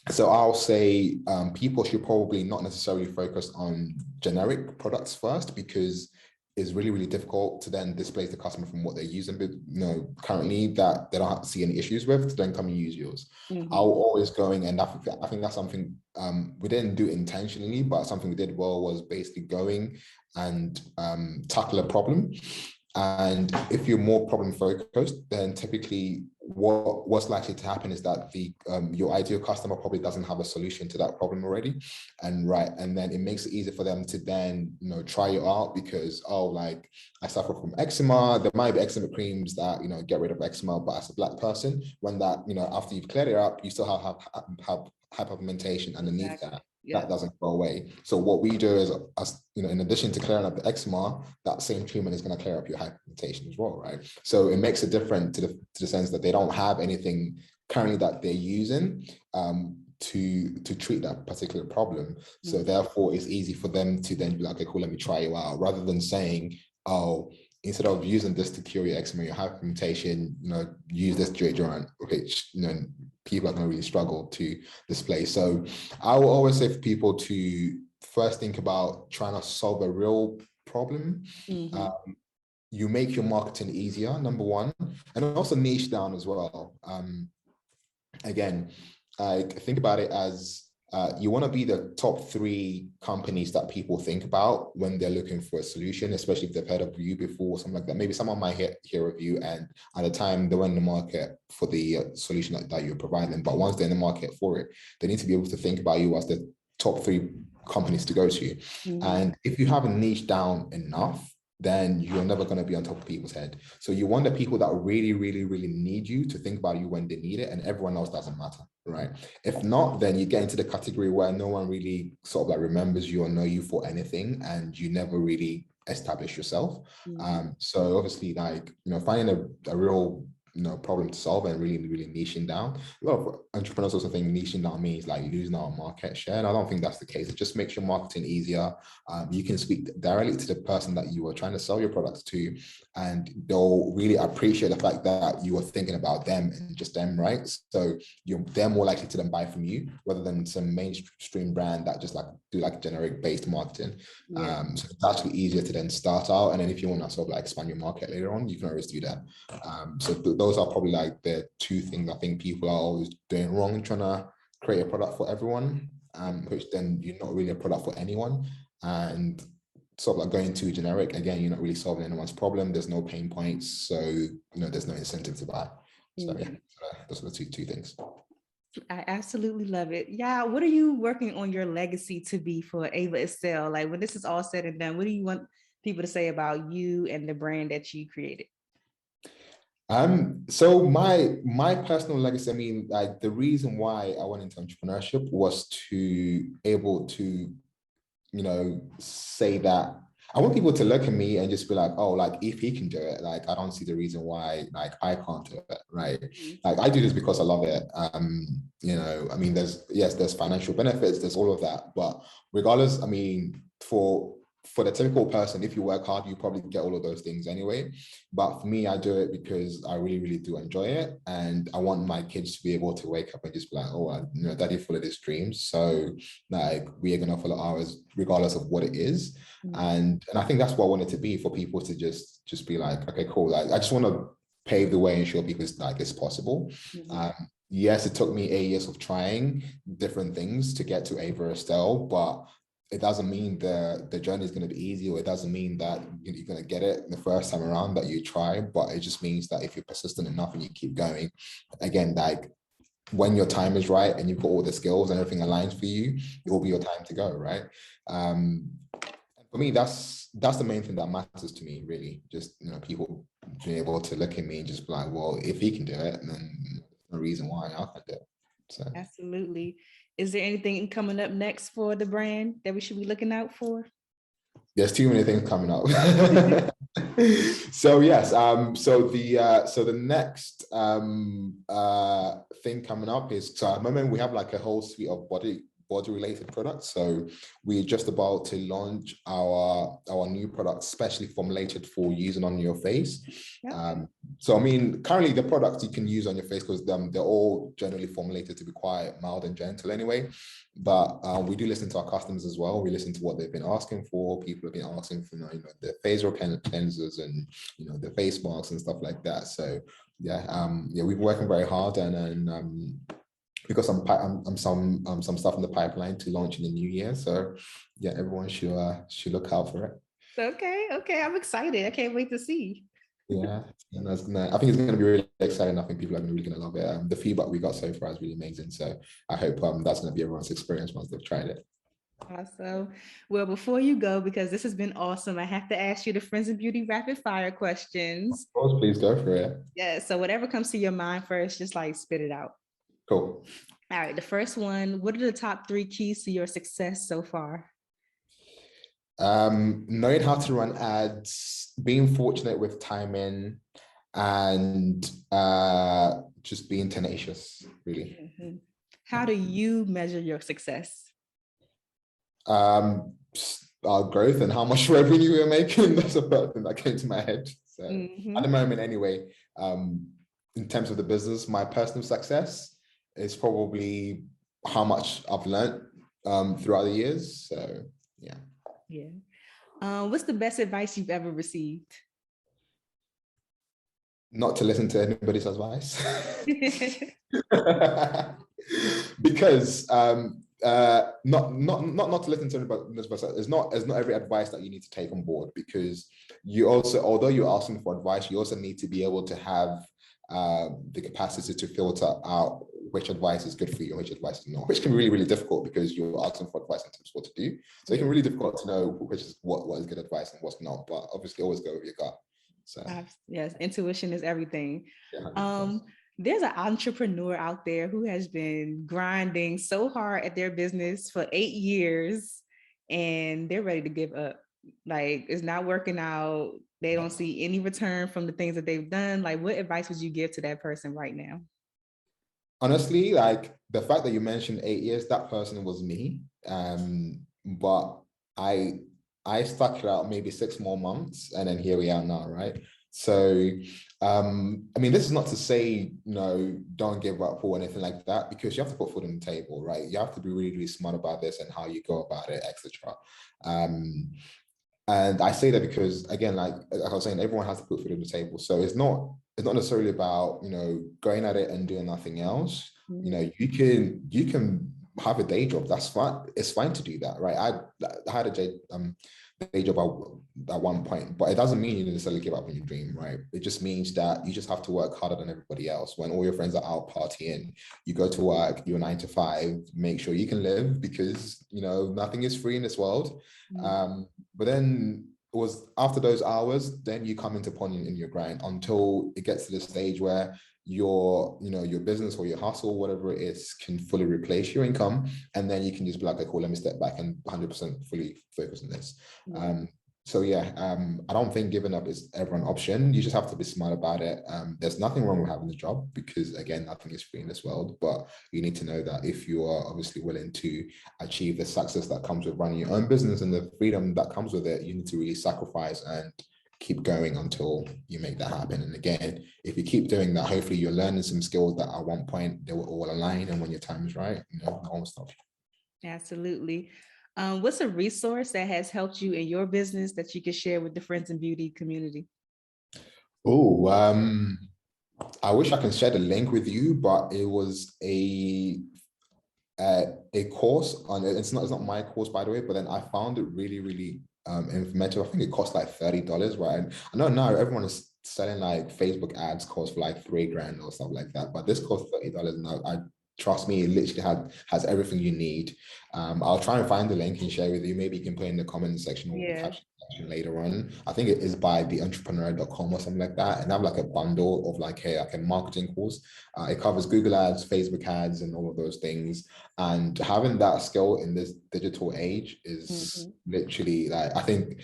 So I'll say people should probably not necessarily focus on generic products first because it's really, really difficult to then displace the customer from what they're using, but currently that they don't see any issues with, to then come and use yours. I'll always going, and I think that's something we didn't do intentionally, but something we did well was basically going and tackle a problem. And if you're more problem focused, then typically what's likely to happen is that the your ideal customer probably doesn't have a solution to that problem already, and then it makes it easier for them to then try you out because like I suffer from eczema. There might be eczema creams that get rid of eczema, but as a Black person, when that after you've cleared it up, you still have hyperpigmentation underneath that. That doesn't go away. So what we do is, in addition to clearing up the eczema, that same treatment is going to clear up your hyperpigmentation as well, right? So it makes it different to the sense that they don't have anything currently that they're using to treat that particular problem. So therefore, it's easy for them to then be like, okay, cool, let me try you out, rather than saying, oh, instead of using this to cure your eczema, your hyperpigmentation, use this deodorant, which people are going to really struggle to display. So I will always say for people to first think about trying to solve a real problem. You make your marketing easier, number one, and also niche down as well. Again, I think about it as you want to be the top 3 companies that people think about when they're looking for a solution, especially if they've heard of you before or something like that. Maybe someone might hear of you and at the time they weren't in the market for the solution that you're providing, but once they're in the market for it, they need to be able to think about you as the top 3 companies to go to. And if you haven't niched down enough, then you're never going to be on top of people's head. So you want the people that really, really, really need you to think about you when they need it, and everyone else doesn't matter, right? If not, then you get into the category where no one really sort of like remembers you or know you for anything, and you never really establish yourself. So obviously, like, finding a real problem to solve and really, really niching down. A lot of entrepreneurs also think niching down means like losing out on market share, and I don't think that's the case. It just makes your marketing easier. You can speak directly to the person that you are trying to sell your products to, and they'll really appreciate the fact that you are thinking about them and just them, right? So they're more likely to then buy from you rather than some mainstream brand that just like do like generic based marketing. So it's actually easier to then start out, and then if you want to sort of like expand your market later on, you can always do that. So those are probably like the 2 things I think people are always doing wrong, trying to create a product for everyone, which then you're not really a product for anyone. And sort of like going too generic, again, you're not really solving anyone's problem. There's no pain points, so there's no incentive to buy. So yeah, those are the two things. I absolutely love it. Yeah, what are you working on your legacy to be for Ava Estelle? Like when this is all said and done, what do you want people to say about you and the brand that you created? So my personal legacy, I mean, like the reason why I went into entrepreneurship was to able to, say that I want people to look at me and just be like, oh, like if he can do it, like I don't see the reason why like I can't do it, right? Like I do this because I love it. You know, I mean, there's financial benefits, there's all of that, but regardless, I mean, for the typical person, if you work hard, you probably get all of those things anyway. But for me, I do it because I really, really do enjoy it. And I want my kids to be able to wake up and just be like, oh, you know, daddy followed his dreams. So like, we are going to follow ours regardless of what it is. And I think that's what I want it to be, for people to just be like, okay, cool. Like, I just want to pave the way and show people it's possible. Yes, it took me 8 years of trying different things to get to Ava Estelle, but it doesn't mean the journey is going to be easy, or it doesn't mean that you're going to get it the first time around that you try, but it just means that if you're persistent enough and you keep going, again, like when your time is right and you've got all the skills and everything aligns for you, it will be your time to go, right? For me, that's the main thing that matters to me, really. Just, you know, people being able to look at me and just be like, well, if he can do it, then there's no reason why I can't do it. So absolutely. Is there anything coming up next for the brand that we should be looking out for? There's too many things coming up. So yes, so the next thing coming up is, so at the moment we have like a whole suite of body related products. So we're just about to launch our new product, specially formulated for using on your face. So I mean, currently the products you can use on your face, because they're all generally formulated to be quite mild and gentle anyway. But we do listen to our customers as well. We listen to what they've been asking for. People have been asking for, you know, the facial cleansers and, you know, the face masks and stuff like that. So yeah, we've been working very hard, and we've got some stuff in the pipeline to launch in the new year. So yeah, everyone should look out for it. Okay, I'm excited. I can't wait to see. Yeah, and I think it's going to be really exciting. I think people are really going to love it. The feedback we got so far is really amazing. So I hope that's going to be everyone's experience once they've tried it. Awesome. Well, before you go, because this has been awesome, I have to ask you the Friends of Beauty rapid fire questions. Of course, please go for it. Yeah, so whatever comes to your mind first, just like spit it out. Cool. All right, the first one, what are the top 3 keys to your success so far? Knowing how to run ads, being fortunate with timing, and just being tenacious, really. How do you measure your success? Our growth and how much revenue we're making. That's the first thing that came to my head. So at the moment anyway, in terms of the business, my personal success is probably how much I've learned throughout the years. So yeah. What's the best advice you've ever received? Not to listen to anybody's advice. Because not to listen to anybody's advice. It's not every advice that you need to take on board, because you also, although you're asking for advice, you also need to be able to have the capacity to filter out which advice is good for you and which advice is not, which can be really, really difficult, because you're asking for advice in terms of what to do. So it can be really difficult to know which is what is good advice and what's not, but obviously always go with your gut. So yes, intuition is everything. Yeah, there's an entrepreneur out there who has been grinding so hard at their business for 8 years, and they're ready to give up. Like, it's not working out. They don't see any return from the things that they've done. Like, what advice would you give to that person right now? honestly, like the fact that you mentioned 8 years, that person was me. But I stuck it out maybe 6 more months, and then here we are now, right? So I mean, this is not to say, you know, don't give up or anything like that, because you have to put food on the table, right? You have to be really, really smart about this and how you go about it, etc. And I say that because, again, like I was saying, everyone has to put food on the table. So it's not necessarily about, you know, going at it and doing nothing else. You know, you can have a day job. That's fine. It's fine to do that, right? I had a day job at one point, but it doesn't mean you necessarily give up on your dream, right? It just means that you just have to work harder than everybody else. When all your friends are out partying, you go to work, you're 9 to 5, make sure you can live, because, you know, nothing is free in this world. But then it was after those hours, then you come into point in your grind until it gets to the stage where your, you know, your business or your hustle, whatever it is, can fully replace your income. And then you can just be like, okay, cool, let me step back and 100% fully focus on this. So yeah, I don't think giving up is ever an option. You just have to be smart about it. There's nothing wrong with having a job because again, nothing is free in this world. But you need to know that if you are obviously willing to achieve the success that comes with running your own business and the freedom that comes with it, you need to really sacrifice and keep going until you make that happen. And again, if you keep doing that, hopefully you're learning some skills that at one point they will all align. And when your time is right, no one will stop you. Absolutely. What's a resource that has helped you in your business that you can share with the Friends in Beauty community? Oh, I wish I can share the link with you, but it was a course on it's not my course, by the way, but then I found it really informative. I think it cost like $30, right? I know now everyone is selling like Facebook ads cost for like $3,000 or stuff like that, but this cost $30, and I trust me, it literally has everything you need. I'll try and find the link and share with you. Maybe you can put in the comment section or the caption section later on. I think it is by the Entrepreneurial.com or something like that, and I have like a bundle of like a marketing course. It covers Google ads, Facebook ads, and all of those things. And having that skill in this digital age is literally like, I think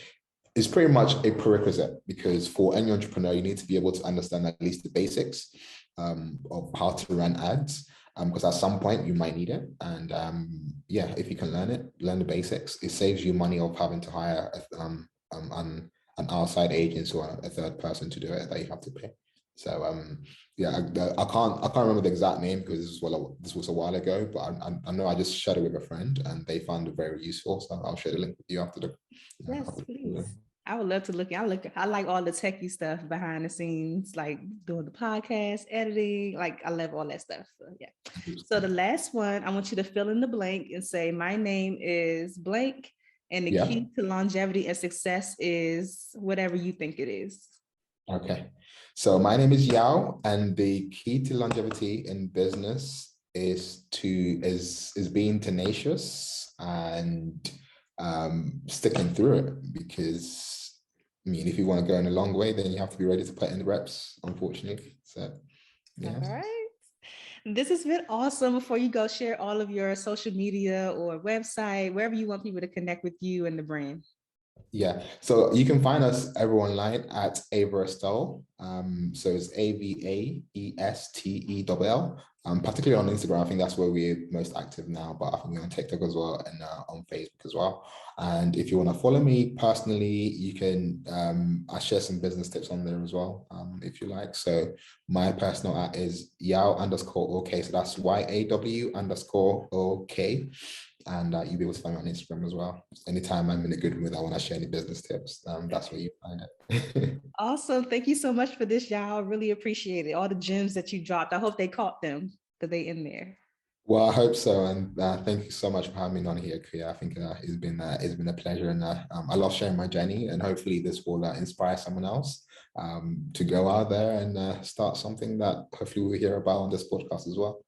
it's pretty much a prerequisite, because for any entrepreneur, you need to be able to understand at least the basics of how to run ads. Because at some point you might need it. And yeah, if you can learn the basics, it saves you money of having to hire an outside agent or a third person to do it that you have to pay. So yeah, I can't remember the exact name because this was a while ago, but I know I just shared it with a friend and they found it very useful. So I'll share the link with you after the. Yes, please. I would love to look. I like all the techie stuff behind the scenes, like doing the podcast, editing. Like I love all that stuff. So yeah. So the last one, I want you to fill in the blank and say, my name is blank, and the key to longevity and success is whatever you think it is. Okay. So my name is Yaw, and the key to longevity in business is being tenacious and sticking through it, because I mean, if you want to go in a long way, then you have to be ready to put in the reps, unfortunately. So yeah. All right. This has been awesome. Before you go, share all of your social media or website, wherever you want people to connect with you and the brand. Yeah, so you can find us everyone online at Ava Estell. So it's AVAESTELL. Particularly on Instagram, I think that's where we're most active now, but I think we're on TikTok as well and on Facebook as well. And if you want to follow me personally, you can, I share some business tips on there as well, if you like. So my personal at is Yaw_OK. So that's YAW_OK. And you'll be able to find me on Instagram as well. Anytime I'm in a good mood, I want to share any business tips. That's where you find it. Awesome. Thank you so much for this, y'all. I really appreciate it. All the gems that you dropped. I hope they caught them because they in there. Well, I hope so. And thank you so much for having me on here, Kia. I think it's been a pleasure. And I love sharing my journey. And hopefully this will inspire someone else to go out there and start something that hopefully we'll hear about on this podcast as well.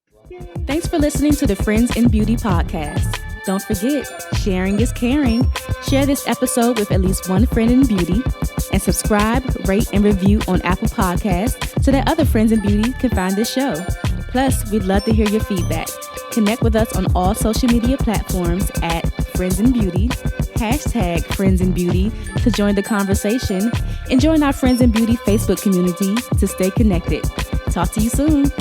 Thanks for listening to the Friends in Beauty podcast. Don't forget, sharing is caring. Share this episode with at least one friend in beauty, and subscribe, rate, and review on Apple Podcasts so that other friends in beauty can find this show. Plus, we'd love to hear your feedback. Connect with us on all social media platforms at Friends in Beauty, #Friends in Beauty to join the conversation, and join our Friends in Beauty Facebook community to stay connected. Talk to you soon.